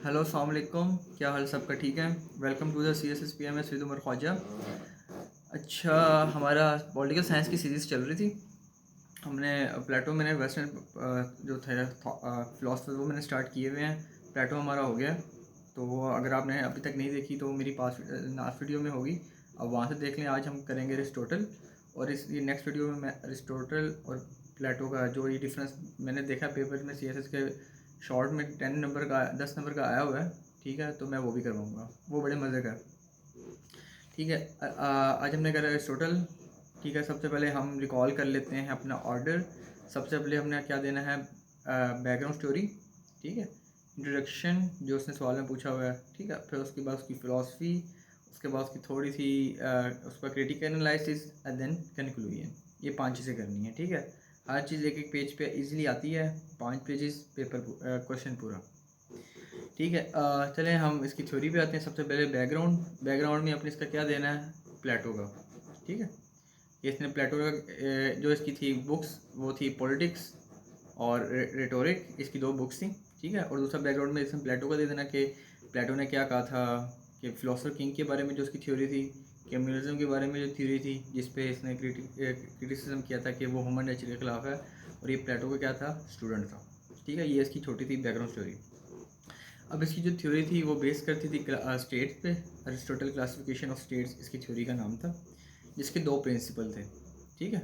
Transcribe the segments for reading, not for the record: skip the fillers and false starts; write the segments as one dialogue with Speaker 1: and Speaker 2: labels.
Speaker 1: Hello अस्सलाम वालेकुम, क्या हाल सबका ठीक है। Welcome to the C S S P M S with Umar Khwaja. अच्छा, हमारा पॉलिटिकल साइंस की सीरीज़ चल रही थी। हमने प्लेटो मैंने वेस्टर्न जो थे फिलोसफर वो मैंने स्टार्ट किए हुए हैं। प्लेटो हमारा हो गया, तो वो अगर आपने अभी तक नहीं देखी तो मेरी पास लास्ट वीडियो में होगी, अब वहाँ से देख लें। आज हम करेंगे अरिस्टोटल, और इस ये नेक्स्ट वीडियो में मैं अरिस्टोटल और प्लेटो का जो ये डिफरेंस मैंने देखा पेपर में सी एस एस के शॉर्ट में 10 नंबर का 10 नंबर का आया हुआ है, ठीक है, तो मैं वो भी करवाऊँगा, वो बड़े मज़े का है। ठीक है। आज हमने करा अरिस्टोटल। ठीक है, सबसे पहले हम रिकॉल कर लेते हैं अपना ऑर्डर। सबसे पहले हमने क्या देना है, बैकग्राउंड स्टोरी। ठीक है, इंट्रोडक्शन जो उसने सवाल में पूछा हुआ है। ठीक है, फिर उसके बाद उसकी फ़िलासफ़ी, उसके बाद उसकी थोड़ी सी उसका critical analysis and then conclusion. ये 5 चीज़ें करनी है। ठीक है, हर चीज़ एक एक पेज पे इजीली आती है, 5 पेजेस पेपर क्वेश्चन पूरा। ठीक है, चलें हम इसकी थ्योरी पे आते हैं। सबसे पहले बैकग्राउंड में अपने इसका क्या देना है, प्लेटो का। ठीक है, इसने प्लेटो का जो इसकी थी बुक्स वो थी पॉलिटिक्स और रेटोरिक, इसकी 2 बुक्स थी। ठीक है, और दूसरा बैकग्राउंड में इसने प्लेटो का दे देना कि प्लेटो ने क्या कहा था, कि फिलोसफर किंग के बारे में जो उसकी थ्योरी थी, कम्युनिज्म के बारे में जो थ्योरी थी जिस पे इसने क्रिटिसिज्म किया था कि वो ह्यूमन नेचर के खिलाफ है, और ये प्लेटो का क्या था, स्टूडेंट था। ठीक है, ये इसकी छोटी सी बैकग्राउंड स्टोरी। अब इसकी जो थ्योरी थी वो बेस करती थी स्टेट्स पे। अरिस्टोटल क्लासिफिकेशन ऑफ स्टेट्स इसकी थ्योरी का नाम था, जिसके 2 प्रिंसिपल थे। ठीक है,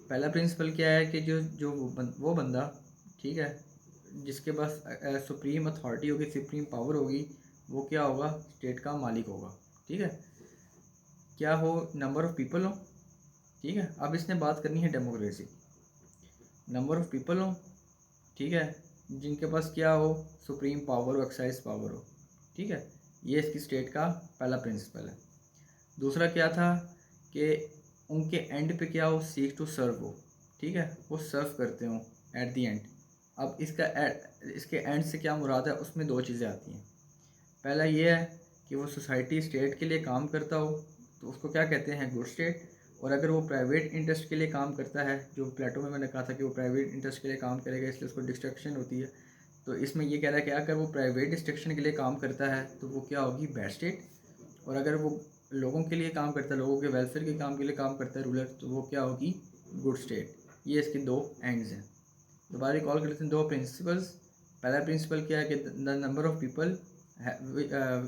Speaker 1: पहला प्रिंसिपल क्या है कि वो बंदा, ठीक है, जिसके पास सुप्रीम अथॉरिटी होगी, सुप्रीम पावर होगी, वो क्या होगा, स्टेट का मालिक होगा। ठीक है, क्या हो, नंबर ऑफ़ पीपल हो। ठीक है, अब इसने बात करनी है डेमोक्रेसी, नंबर ऑफ़ पीपल हो। ठीक है, जिनके पास क्या हो, सुप्रीम पावर हो, एक्साइज पावर हो। ठीक है, ये इसकी स्टेट का पहला प्रिंसिपल है। दूसरा क्या था कि उनके एंड पे क्या हो, सीक टू सर्व हो। ठीक है, वो सर्व करते हो एट द एंड। अब इसके एंड से क्या मुराद है, उसमें 2 चीज़ें आती हैं। पहला ये है कि वो सोसाइटी स्टेट के लिए काम करता हो, तो उसको क्या कहते हैं, गुड स्टेट। और अगर वो प्राइवेट इंटरेस्ट के लिए काम करता है, जो प्लेटो में मैंने कहा था कि वो प्राइवेट इंटरेस्ट के लिए काम करेगा इसलिए उसको डिस्ट्रक्शन होती है, तो इसमें ये कह रहा है कि अगर वो प्राइवेट डिस्ट्रक्शन के लिए काम करता है तो वो क्या होगी, बैड स्टेट। और अगर वो लोगों के लिए काम करता है, लोगों के वेलफेयर के काम के लिए काम करता है रूलर, तो वो क्या होगी, गुड स्टेट। ये इसके 2 एंड्स हैं। दोबारा रिकॉल कर लेते हैं 2 प्रिंसिपल्स। पहला प्रिंसिपल क्या है कि the number of people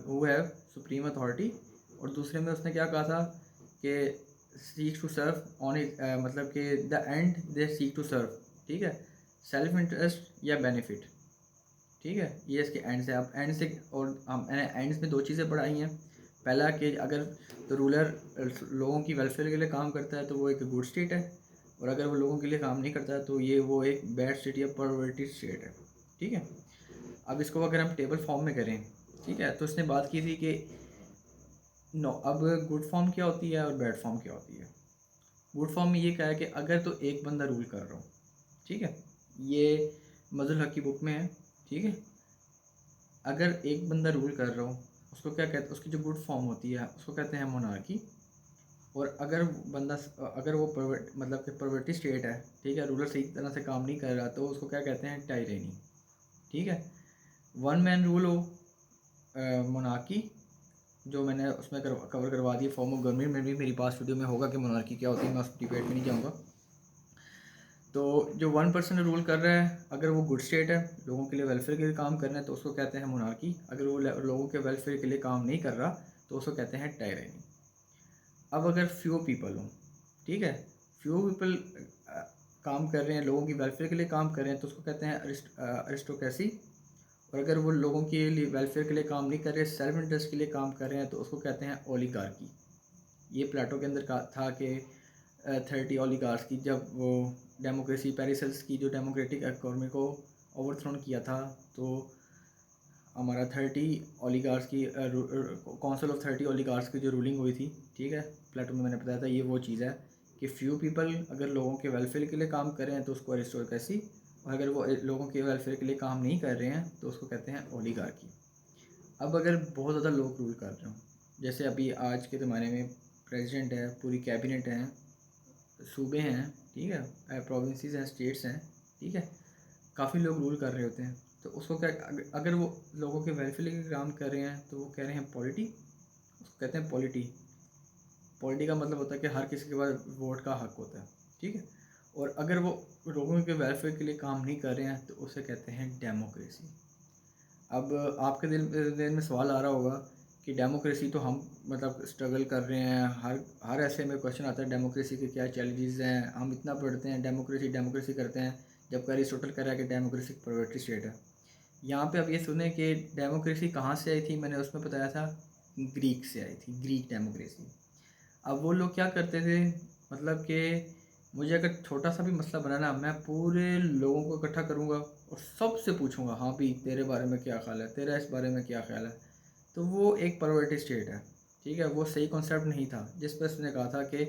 Speaker 1: who have supreme authority, और दूसरे में उसने क्या कहा था कि seek to serve on it, मतलब कि the end they seek to serve. ठीक है, सेल्फ इंटरेस्ट या बेनिफिट। ठीक है, ये इसके एंड से, आप एंड से, और हम एंड्स में 2 चीज़ें पढ़ाई हैं। पहला कि अगर तो रूलर लोगों की वेलफेयर के लिए काम करता है तो वो एक गुड स्टेट है, और अगर वो लोगों के लिए काम नहीं करता तो वो एक बैड स्टेट या परवर्टी स्टेट है। ठीक है, अब इसको अगर हम टेबल फॉर्म में करें, ठीक है, तो इसने बात की थी कि नो, अब गुड फॉर्म क्या होती है और बैड फॉर्म क्या होती है। गुड फॉर्म में ये कहा है कि अगर तो एक बंदा रूल कर रहा हो, ठीक है, ये मज़ुल हक की बुक में है। ठीक है, अगर एक बंदा रूल कर रहा हो, उसको क्या कहते हैं, उसकी जो गुड फॉर्म होती है उसको कहते हैं मोनार्की। और अगर वो मतलब कि परवर्टी स्टेट है, ठीक है, रूलर सही तरह से काम नहीं कर रहा, तो उसको क्या कहते हैं, टायरेनी। ठीक है, वन मैन रूल हो, मोनार्की, जो मैंने उसमें कवर करवा दिया, फॉर्म ऑफ गवर्नमेंट में भी मेरी पास वीडियो में होगा कि मोनार्की क्या होती है, मैं उस डिबेट में नहीं जाऊँगा। तो जो 1 पर्सन रूल कर रहा है, अगर वो गुड स्टेट है, लोगों के लिए वेलफेयर के लिए काम कर रहे हैं, तो उसको कहते हैं मोनार्की। अगर वो लोगों के वेलफेयर के लिए काम नहीं कर रहा तो उसको कहते हैं टायरेनी। अब अगर फ्यू पीपल हों, ठीक है, फ्यू पीपल काम कर रहे हैं, लोगों की वेलफेयर के लिए काम कर रहे हैं, तो उसको कहते हैं अरिस्टोक्रेसी। और अगर वो लोगों के लिए वेलफेयर के लिए काम नहीं कर रहे, सेल्फ इंटरेस्ट के लिए काम कर रहे हैं, तो उसको कहते हैं ओलिगार्की। ये प्लेटो के अंदर का था कि 30 ओलिगार्स की, जब वो डेमोक्रेसी पेरिसल्स की जो डेमोक्रेटिक इकोनॉमी को ओवरथ्रोन किया था, तो हमारा 30 ओलिगार्स की काउंसिल ऑफ 30 ओलिगार्स की जो रूलिंग हुई थी। ठीक है, प्लेटो में मैंने बताया था ये वो चीज़ है कि फ्यू पीपल अगर लोगों के वेलफेयर के लिए काम कर रहे हैं तो उसको अरिस्टोक्रेसी, और अगर वो लोगों के वेलफेयर के लिए काम नहीं कर रहे हैं तो उसको कहते हैं ओलिगार्की। अब अगर बहुत ज़्यादा लोग रूल कर रहे हो, जैसे अभी आज के ज़माने में प्रेसिडेंट है, पूरी कैबिनेट है, सूबे हैं, ठीक है, प्रोविंसेस हैं, स्टेट्स हैं, ठीक है, काफ़ी लोग रूल कर रहे होते हैं। तो उसको क्या, अगर वो लोगों के वेलफेयर के काम कर रहे हैं तो वो कह रहे हैं पॉलिटी, उसको कहते हैं पॉलिटी। पॉलिटी का मतलब होता है कि हर किसी के पास वोट का हक होता है, ठीक है। और अगर वो लोगों के वेलफेयर के लिए काम नहीं कर रहे हैं तो उसे कहते हैं डेमोक्रेसी। अब आपके दिल में सवाल आ रहा होगा कि डेमोक्रेसी तो हम मतलब स्ट्रगल कर रहे हैं, हर ऐसे में क्वेश्चन आता है डेमोक्रेसी के क्या चैलेंजेस हैं, हम इतना पढ़ते हैं डेमोक्रेसी डेमोक्रेसी करते हैं, जबकि अरिस्टोटल कह रहा है कि डेमोक्रेसी प्रोप्राइटरी स्टेट है। यहाँ पे अब ये सुने कि डेमोक्रेसी कहाँ से आई थी, मैंने उसमें बताया था ग्रीक से आई थी, ग्रीक डेमोक्रेसी। अब वो लोग क्या करते थे, मतलब कि मुझे अगर छोटा सा भी मसला बनाना, मैं पूरे लोगों को इकट्ठा करूँगा और सबसे पूछूंगा, हाँ भी तेरे बारे में क्या ख्याल है, तेरा इस बारे में क्या ख्याल है। तो वो एक परवर्टी स्टेट है, ठीक है। वो सही कॉन्सेप्ट नहीं था जिस पर उसने कहा था कि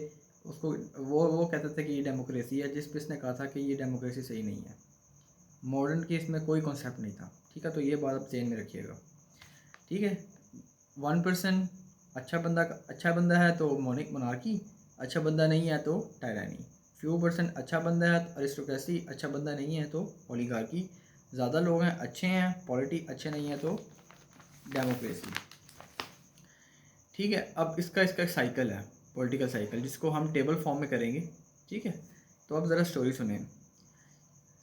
Speaker 1: उसको, वो कहते थे कि ये डेमोक्रेसी है, जिस पर इसने कहा था कि ये डेमोक्रेसी सही नहीं है। मॉडर्न की इसमें कोई कॉन्सेप्ट नहीं था, ठीक है। तो ये बात आप ध्यान में रखिएगा, ठीक है। 1% अच्छा बंदा है तो मोनार्की, अच्छा बंदा नहीं है तो टायरानी। फ्यू परसेंट अच्छा बंदा है तो अरिस्टोक्रेसी, अच्छा बंदा नहीं है तो ओलिगार्की। ज़्यादा लोग हैं अच्छे हैं, पॉलिटी अच्छे नहीं है तो डेमोक्रेसी, ठीक है। अब इसका एक साइकिल है, पॉलिटिकल साइकिल, जिसको हम टेबल फॉर्म में करेंगे, ठीक है। तो अब ज़रा स्टोरी सुने।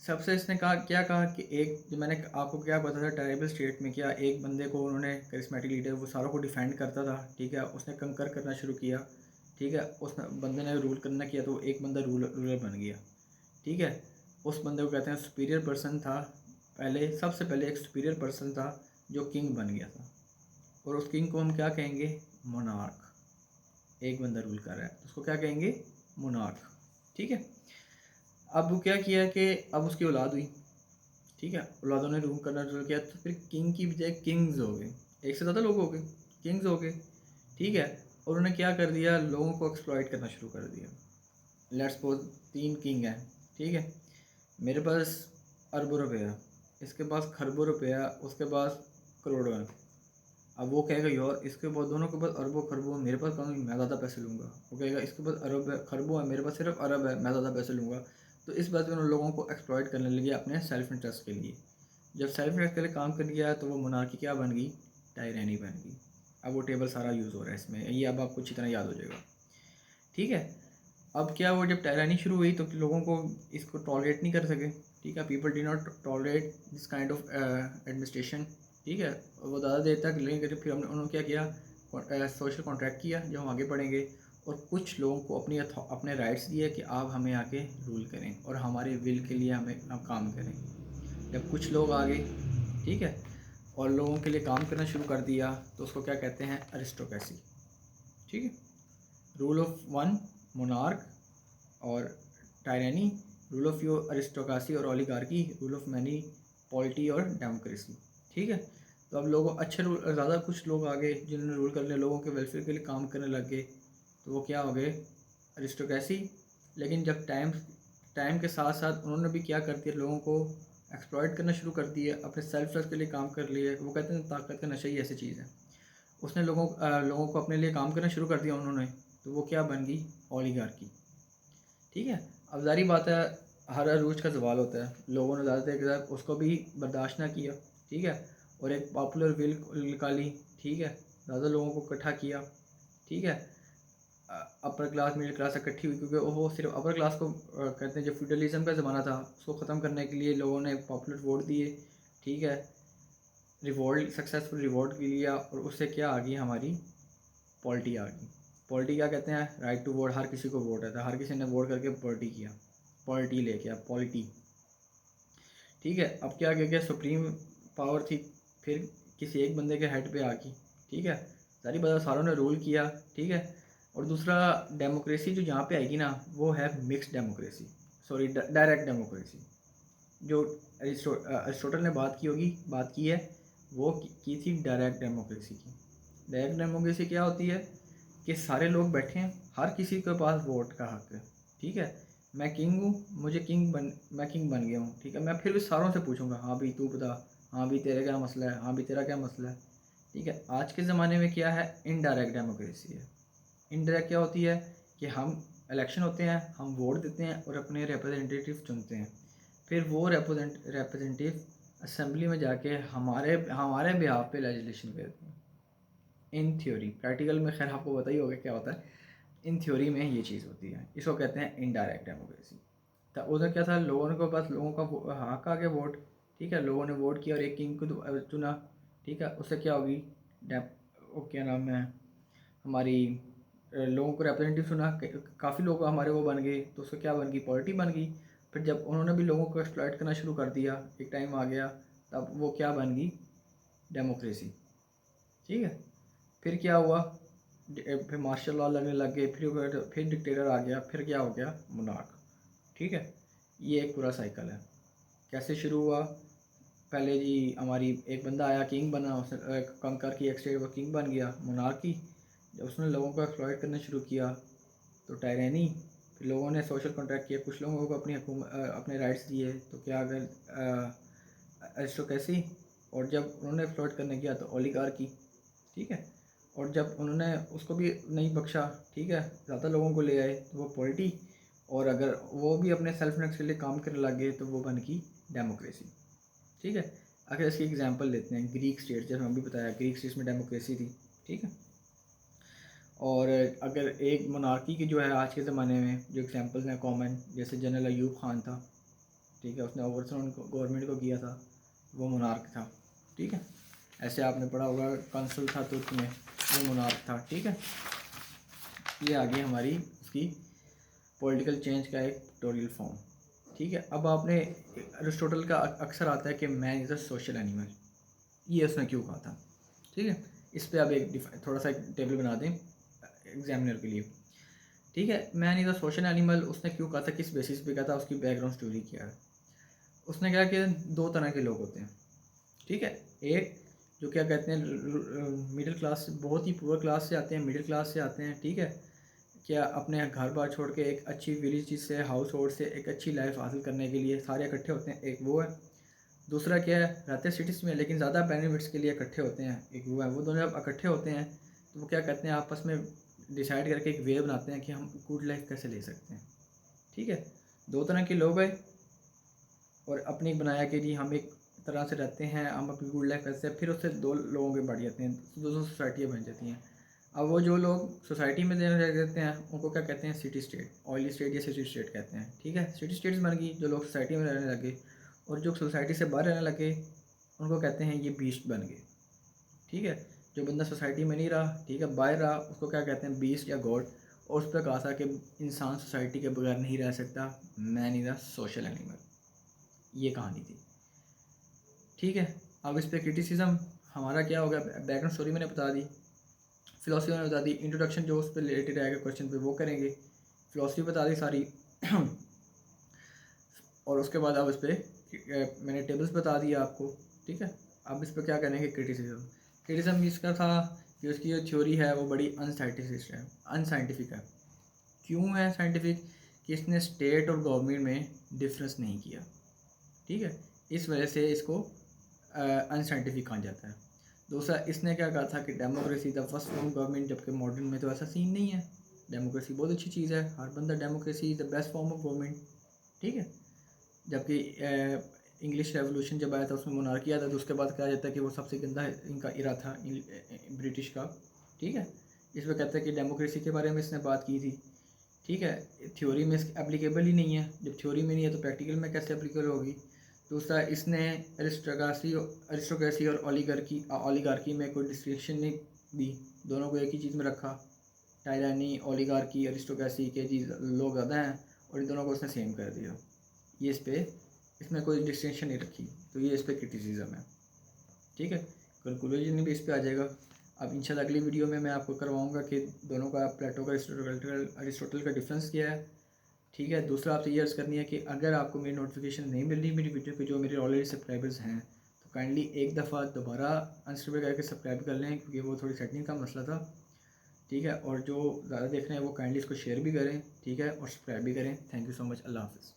Speaker 1: सबसे इसने कहा कि एक, जो मैंने आपको क्या बताया था, ट्राइबल स्टेट में क्या एक बंदे को उन्होंने, करिस्मेटिक लीडर, वो सारों को डिफेंड करता था, ठीक है। उसने कंकर करना शुरू किया, ठीक है। उस बंदे ने रूल करना किया तो एक बंदा रूलर बन गया, ठीक है। उस बंदे को कहते हैं सुपीरियर पर्सन था। सबसे पहले एक सुपीरियर पर्सन था जो किंग बन गया था, और उस किंग को हम क्या कहेंगे, मोनार्क। एक बंदा रूल कर रहा है उसको क्या कहेंगे, मोनार्क, ठीक है। अब वो क्या किया कि अब उसकी औलाद हुई, ठीक है। औलादों ने रूल करना शुरू किया, तो फिर किंग की बजाय किंग्स हो गए, एक से ज़्यादा लोग हो गए, किंग्स हो गए, ठीक है। और उन्होंने क्या कर दिया, लोगों को एक्सप्लॉइट करना शुरू कर दिया। लेट्स सपोज 3 किंग हैं, ठीक है। मेरे पास अरबों रुपया, इसके पास खरबों रुपया, उसके पास करोड़ों है। अब वो कहेगा यार इसके पास, दोनों के पास अरबों खरबों है, मेरे पास कम है, मैं ज़्यादा पैसे लूँगा। वो कहेगा इसके पास अरब है, खरबों है, मेरे पास सिर्फ अरब है, मैं ज़्यादा पैसे लूँगा। तो इस बात में उन लोगों को एक्सप्लॉइट करने लगे अपने सेल्फ इंटरेस्ट के लिए। जब सेल्फ इंटरेस्ट के लिए काम कर गया तो वो मोनार्की क्या बन गई, टायरानी बन गई। अब वो टेबल सारा यूज़ हो रहा है इसमें, ये अब आपको अच्छी तरह याद हो जाएगा, ठीक है। अब क्या, वो जब टायरानी शुरू हुई तो लोगों को इसको टॉलरेट नहीं कर सके, ठीक है। People D not tolerate this kind of administration, ठीक है। और वो ज़्यादा देर तक लेंगे, फिर उन्होंने क्या किया, सोशल कॉन्ट्रैक्ट किया, जो हम आगे पढ़ेंगे। और कुछ लोगों को अपने राइट्स दिए कि आप हमें आके रूल करें और हमारे विल के लिए हमें आप काम करें। जब कुछ लोग आ गए, ठीक है, और लोगों के लिए काम करना शुरू कर दिया, तो उसको क्या कहते हैं, अरिस्टोक्रेसी, ठीक है। रूल ऑफ वन, मोनार्क, और टायरानी। रूल ऑफ यू, अरिस्टोक्रेसी और oligarchy. Rule of many, polity और डेमोक्रेसी, ठीक है। तो अब लोगों अच्छे रूल, ज़्यादा कुछ लोग आ गए जिन्होंने रूल करने, लोगों के वेलफेयर के लिए काम करने लग गए, तो वो क्या हो गए, अरिस्टोक्रेसी। लेकिन जब टाइम के साथ साथ उन्होंने भी क्या कर दिया, लोगों को एक्सप्लॉइट करना शुरू कर दिया, अपने सेल्फ वर्थ के लिए काम कर लिए। वो कहते हैं ताकत का नशा ही ऐसी चीज़ है। उसने लोगों को अपने लिए काम करना शुरू कर दिया उन्होंने, तो वो क्या बन गई, ओलिगार्की, ठीक है। अब ज़ाहिर बात है, हर अरूज का सवाल होता है, लोगों ने ज़्यादा देर तक उसको भी बर्दाश्त ना किया, ठीक है। और एक पॉपुलर विल निकाली, ठीक है। ज़्यादा लोगों को इकट्ठा किया, ठीक है। अपर क्लास मिडिल क्लास इकट्ठी हुई, क्योंकि वो सिर्फ अपर क्लास को कहते हैं, जो फ्यूडलिज्म का ज़माना था उसको ख़त्म करने के लिए लोगों ने पॉपुलर वोट दिए, ठीक है। रिवॉल्ट, सक्सेसफुल रिवॉल्ट लिया, और उससे क्या आ गई, हमारी पॉलिटी आ गई। पॉलिटी क्या कहते हैं, राइट टू वोट, हर किसी को वोट आता है, हर किसी ने वोट करके पॉलिटी किया, पॉलिटी लेके आ, पॉलिटी, ठीक है। अब क्या क्या सुप्रीम पावर थी, फिर किसी एक बंदे के हेड पे आ गई, ठीक है। सारी बात, सारों ने रूल किया, ठीक है। और दूसरा, डेमोक्रेसी जो यहाँ पे आएगी ना, वो है mix democracy, sorry direct democracy. जो अरिस्टोटल ने बात की है, वो की थी डायरेक्ट डेमोक्रेसी की। डायरेक्ट डेमोक्रेसी क्या होती है कि सारे लोग बैठे हैं, हर किसी के पास वोट का हक है, ठीक है। मैं किंग हूँ, मैं किंग बन गया हूँ, ठीक है। मैं फिर भी सारों से पूछूंगा, हाँ भाई तू बता, हाँ भाई तेरा क्या मसला है, हाँ भाई तेरा क्या मसला है, ठीक है। आज के ज़माने में क्या है, इनडायरेक्ट डेमोक्रेसी है। इनडायरेक्ट क्या होती है कि हम इलेक्शन होते हैं, हम वोट देते हैं और अपने रिप्रेजेंटेटिव चुनते हैं, फिर वो रिप्रेजेंटेटिव असेंबली में जाके हमारे हमारे बिहाफ पे लेजिस्लेशन करते हैं। इन थ्योरी, प्रैक्टिकल में खैर आपको पता ही होगा क्या होता है। इन थ्योरी में ये चीज़ होती है, इसको कहते हैं इनडायरेक्ट डेमोक्रेसी। तो उधर क्या था, लोगों के पास लोगों का हक आ गया वोट, ठीक है, लोगों ने वोट किया और एक किंग को चुना, ठीक है, उससे क्या होगी, वो क्या नाम है हमारी, लोगों को रिप्रेजेंटेटिव चुना, काफ़ी लोग हमारे वो बन गए, तो उससे क्या बन गई, पॉलिटी बन गई। फिर जब उन्होंने भी लोगों को एक्सप्लॉइट करना शुरू कर दिया, एक टाइम आ गया, तब वो क्या बन गई, डेमोक्रेसी, ठीक है। फिर क्या हुआ, फिर मार्शल लॉ लगने लग गए, फिर डिक्टेटर आ गया, फिर क्या हो गया, मोनार्क, ठीक है। ये एक पूरा साइकिल है। कैसे शुरू हुआ, पहले जी हमारी एक बंदा आया, किंग बना, उसने कंकर की एक स्टेट वो किंग बन गया, मोनार्की। जब उसने लोगों को एक्सप्लॉइट करना शुरू किया तो टायरेनी। फिर लोगों ने सोशल कॉन्ट्रैक्ट किया, कुछ लोगों को अपने राइट्स दिए, तो क्या अगर एरिस्टोक्रेसी। और जब उन्होंने एक्सप्लॉइट करने किया तो ओलिगार्की, ठीक है। और जब उन्होंने उसको भी नहीं बख्शा, ठीक है, ज़्यादा लोगों को ले आए तो वो पॉलिटी। और अगर वो भी अपने सेल्फ नेक्स्ट के लिए काम करने लग गए तो वो बन गई डेमोक्रेसी, ठीक है। अगर इसकी एग्जांपल लेते हैं, ग्रीक स्टेट, जैसे हम भी बताया ग्रीक स्टेट में डेमोक्रेसी थी, ठीक है। और अगर एक मोनार्की की जो है आज के ज़माने में जो एग्जांपल्स हैं कॉमन, जैसे जनरल अयूब खान था, ठीक है, उसने ओवरथ्रो गवर्नमेंट को किया था, वो मोनार्क था, ठीक है। ऐसे आपने पढ़ा होगा कंसुल था तुर्क में, वो मोनार्क था, ठीक है। ये आ गई हमारी उसकी पॉलिटिकल चेंज का एक पिक्टोरियल फॉर्म, ठीक है। अब आपने अरिस्टोटल का अक्सर आता है कि man is a social animal, ये उसने क्यों कहा था, ठीक है। इस पर आप एक थोड़ा सा एक टेबल बना दें एग्जामिनर के लिए, ठीक है। Man is a social animal उसने क्यों कहा था, किस बेसिस पे कहा था, उसकी बैकग्राउंड स्टोरी क्या है। उसने कहा कि दो तरह के लोग होते हैं, ठीक है। एक जो क्या कहते हैं मिडिल क्लास, बहुत ही पुअर क्लास से आते हैं, मिडिल क्लास से आते हैं, ठीक है, क्या अपने घर बार छोड़ के एक अच्छी विलेज से, हाउस होल्ड से एक अच्छी लाइफ हासिल करने के लिए सारे इकट्ठे होते हैं, एक वो है। दूसरा क्या है, रहते सिटीज़ में लेकिन ज़्यादा बेनिफिट्स के लिए इकट्ठे होते हैं, एक वो है। वो दोनों जब इकट्ठे होते हैं तो वो क्या कहते हैं, आपस में डिसाइड करके एक वे बनाते हैं कि हम गुड लाइफ कैसे ले सकते हैं, ठीक है। दो तरह के लोग हैं और अपनी बनाया कि जी हम एक तरह से रहते हैं, हम अपनी गुड लाइफ कैसे, फिर उससे दो लोगों के बढ़ जाते हैं, दो सोसाइटियाँ बन जाती हैं। अब वो जो लोग सोसाइटी में रह जाते हैं उनको क्या कहते हैं, सिटी स्टेट, ऑयली स्टेट या सिटी स्टेट कहते हैं, ठीक है। सिटी स्टेट्स बन गई जो लोग सोसाइटी में रहने लगे, और जो सोसाइटी से बाहर रहने लगे उनको कहते हैं ये बीस्ट बन गए, ठीक है। जो बंदा सोसाइटी में नहीं रहा, ठीक है, बाहर रहा, उसको क्या कहते हैं, बीस्ट या गॉड। और उस पर कहा था कि इंसान सोसाइटी के बगैर नहीं रह सकता, man is a social animal, ये कहानी थी, ठीक है। अब इस पर क्रिटिसिज्म हमारा क्या होगा, बैकग्राउंड स्टोरी मैंने बता दी, फिलोसफी मैंने बता दी, इंट्रोडक्शन जो उस पर रिलेटेड आएगा क्वेश्चन पे वो करेंगे, फिलोसफी बता दी सारी और उसके बाद अब इस पर मैंने टेबल्स बता दिया आपको, ठीक है। अब इस पर क्या करेंगे, क्रिटिसिज्म। क्रिटिसिज्म इसका था कि उसकी जो थ्योरी है वो बड़ी अनसाइंटिफिक है। क्यों है साइंटिफिक, कि इसने स्टेट और गवर्नमेंट में डिफरेंस नहीं किया, ठीक है, इस वजह से इसको अनसाइंटिफिक कहा जाता है। दूसरा, इसने क्या कहा था कि democracy the first form of government, जबकि मॉडर्न में तो ऐसा सीन नहीं है। डेमोक्रेसी बहुत अच्छी चीज़ है, हर बंदा democracy is the best form of government, ठीक है। जबकि इंग्लिश रेवोल्यूशन जब आया था उसमें मोनार्की आया था, तो उसके बाद कहा जाता है कि वो सबसे गंदा इनका इरा था ब्रिटिश का, ठीक है। इसमें कहते हैं कि डेमोक्रेसी के बारे में इसने बात की थी, ठीक है। थ्योरी में एप्लीकेबल ही नहीं है, जब थ्योरी में नहीं है तो प्रैक्टिकल में कैसे एप्लीकेबल होगी। दूसरा, इसने अरिस्टोक्रेसी और ओलिगार्की में कोई डिस्टिंक्शन नहीं दी, दोनों को एक ही चीज़ में रखा, टायरानी, ओलिगार्की, अरिस्टोक्रेसी के जी लोग ज़्यादा हैं, और इन दोनों को उसने सेम कर दिया। ये इसमें कोई डिस्टिंक्शन नहीं रखी, तो ये इस पर क्रिटिसिज्म है, ठीक है। कंक्लूजन भी इस पर आ जाएगा। अब इंशाल्लाह अगली वीडियो में मैं आपको करवाऊँगा कि दोनों का, प्लेटो का अरिस्टोटल का डिफरेंस क्या है, ठीक है। दूसरा, आपसे ये अर्ज़ करनी है कि अगर आपको मेरी नोटिफिकेशन नहीं मिल रही मेरी वीडियो पे, जो मेरे ऑलरेडी सब्सक्राइबर्स हैं, तो काइंडली एक दफ़ा दोबारा अनसब्सक्राइब करके सब्सक्राइब कर लें, क्योंकि वो थोड़ी सेटिंग का मसला था, ठीक है। और जो ज़्यादा देख रहे हैं वो काइंडली इसको शेयर भी करें, ठीक है, और सब्सक्राइब भी करें। थैंक यू सो मच, अल्लाह हाफ़िज़।